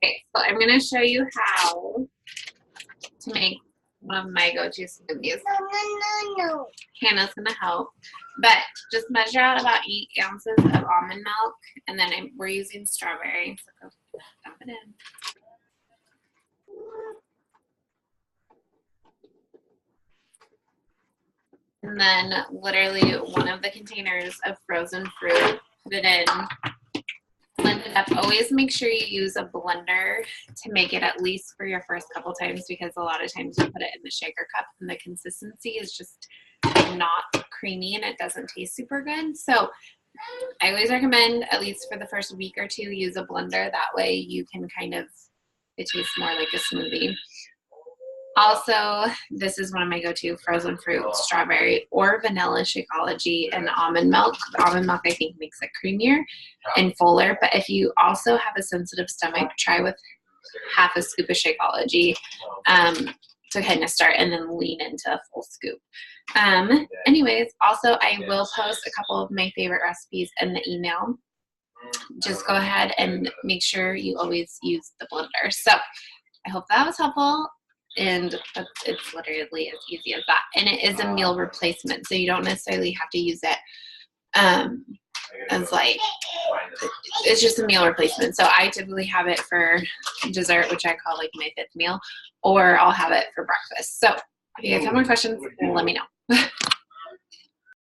Okay, so I'm going to show you how to make one of my go-to smoothies. No. Hannah's going to help, but just measure out about 8 ounces of almond milk, and then we're using strawberry. So go dump it in. And then literally one of the containers of frozen fruit, put it in, blend it up. Always make sure you use a blender to make it at least for your first couple times, because a lot of times you put it in the shaker cup and the consistency is just not creamy and it doesn't taste super good. So I always recommend, at least for the first week or two, use a blender. That way you can it tastes more like a smoothie. Also, this is one of my go-to frozen fruit, strawberry or vanilla Shakeology and almond milk. The almond milk, I think, makes it creamier and fuller. But if you also have a sensitive stomach, try with half a scoop of Shakeology to kind of start, and then lean into a full scoop. Anyways, also, I will post a couple of my favorite recipes in the email. Just go ahead and make sure you always use the blender. So I hope that was helpful. And it's literally as easy as that. And it is a meal replacement, so you don't necessarily have to use it as like, it's just a meal replacement. So I typically have it for dessert, which I call like my 5th meal, or I'll have it for breakfast. So if you guys have more questions, let me know.